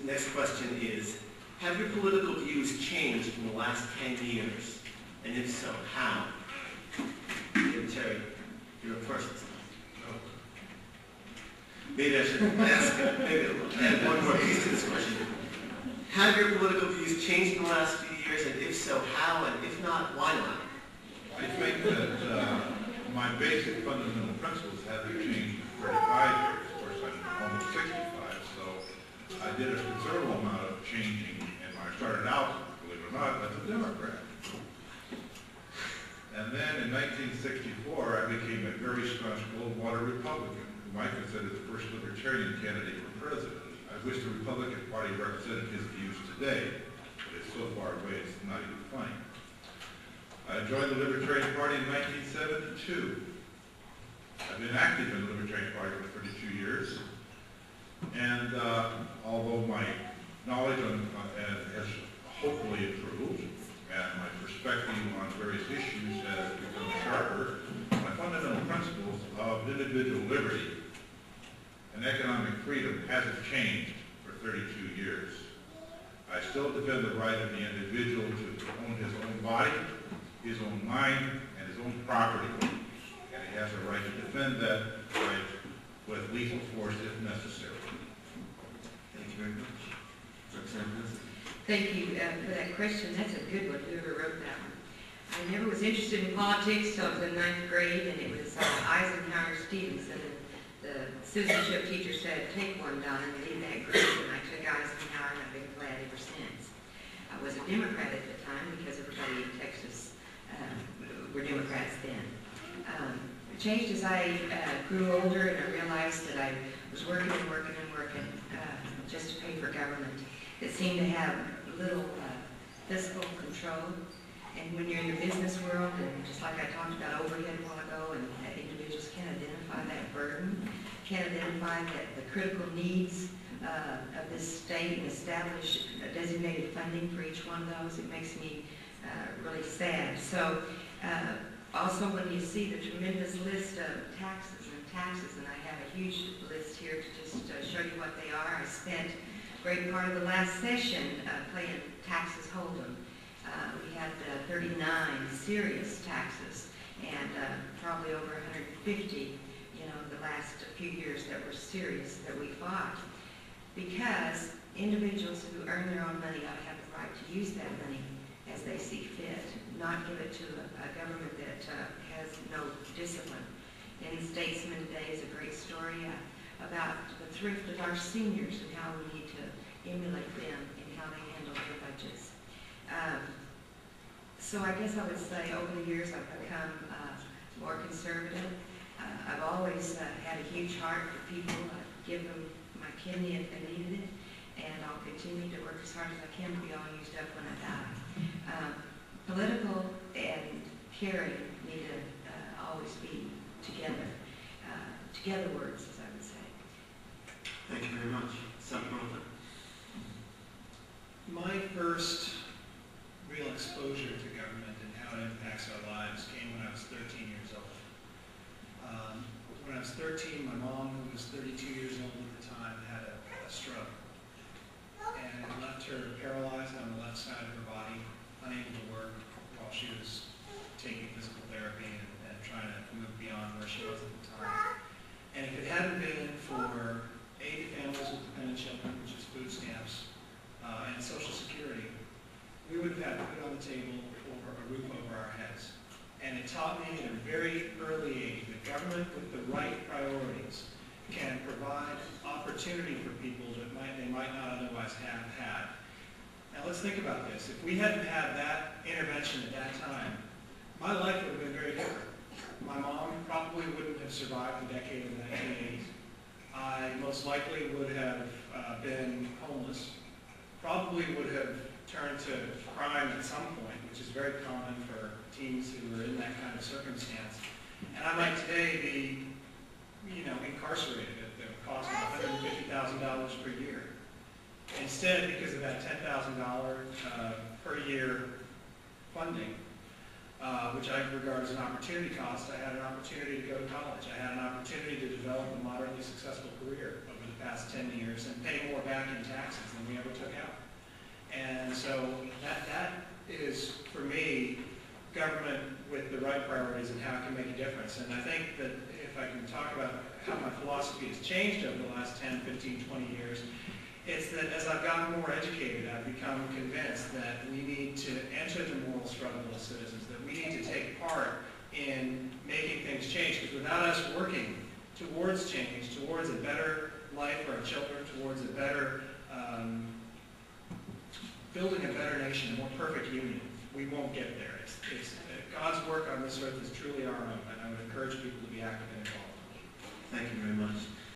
next question is, have your political views changed in the last 10 years? And if so, how? Terry, you're first. Maybe I should ask, maybe add one more piece to this question. Have your political views changed in the last few years? And if so, how? And if not, why not? I think that my basic fundamental principles haven't changed in 35 years. Of course, I'm almost 65, so I did a considerable amount of changing. And when I started out, believe it or not, as a Democrat. And then in 1964, I became a very staunch Goldwater Republican, whom I consider the first libertarian candidate for president. I wish the Republican Party represented his views today, but it's so far away it's not even funny. I joined the Libertarian Party in 1972. I've been active in the Libertarian Party for 32 years, and although my knowledge has hopefully improved, and my perspective on various issues has become sharper, my fundamental principles of individual liberty and economic freedom hasn't changed for 32 years. I still defend the right of the individual to own his own body, his own mind, and his own property. And he has a right to defend that right with lethal force if necessary. Thank you very much. Representative Nelson. Thank you for that question. That's a good one, whoever wrote that one. I never was interested in politics till I was in 9th grade, and it was Eisenhower Stevenson. The citizenship teacher said, take one down and leave that group, and I took Eisenhower, and I've been glad ever since. I was a Democrat at the time because everybody in Texas were Democrats then. It changed as I grew older, and I realized that I was working and working and working just to pay for government that seemed to have little fiscal control. And when you're in the business world, and just like I talked about overhead a while ago, and individuals can identify that burden, can identify that the critical needs of this state and establish designated funding for each one of those, it makes me really sad. So also when you see the tremendous list of taxes, and I have a huge list here to just show you what they are. I spent a great part of the last session playing Taxes Hold'em. We had 39 serious taxes and probably over 150, the last few years that were serious that we fought. Because individuals who earn their own money ought to have the right to use that money as they see fit, not give it to a government that has no discipline. In Statesman today is a great story about the thrift of our seniors and how we need to emulate them in how they handle their budgets. So I guess I would say over the years I've become more conservative. I've always had a huge heart for people. I give them my kidney if they needed it, and I'll continue to work as hard as I can to be all used up when I die. Political and caring need to always be together, together words, as I would say. Thank you very much. Sal Peralta. My first real exposure to government and how it impacts our lives came when I was 13 years old. When I was 13, my mom, who was 32 years old at the time, had a stroke. And it left her paralyzed on the left side of her body, unable to work while she was taking physical therapy and trying to move beyond where she was at the time. And if it hadn't been for aid to families with dependent children, which is food stamps, and Social Security, we would have had food on the table or a roof over our heads. And it taught me at a very early age that government with the right priorities can provide opportunity for people that they might not otherwise have had. Now let's think about this. If we hadn't had that intervention at that time, my life would have been very different. My mom probably wouldn't have survived the decade of the 1980s. I most likely would have been homeless, probably would have turned to crime at some point, which is very common for teens who are in that kind of circumstance. And I might today be, incarcerated at the cost of $150,000 per year. Instead, because of that $10,000 per year funding, which I regard as an opportunity cost, I had an opportunity to go to college. I had an opportunity to develop a moderately successful career over the past 10 years and pay more back in taxes than we ever took out. And so that is, for me, government with the right priorities and how it can make a difference. And I think that if I can talk about how my philosophy has changed over the last 10, 15, 20 years, it's that as I've gotten more educated, I've become convinced that we need to enter the moral struggle as citizens, that we need to take part in making things change, because without us working towards change, towards a better life for our children, towards a better, building a better nation, a more perfect union, we won't get there. It's God's work on this earth is truly our own, and I would encourage people to be active and involved. Thank you very much.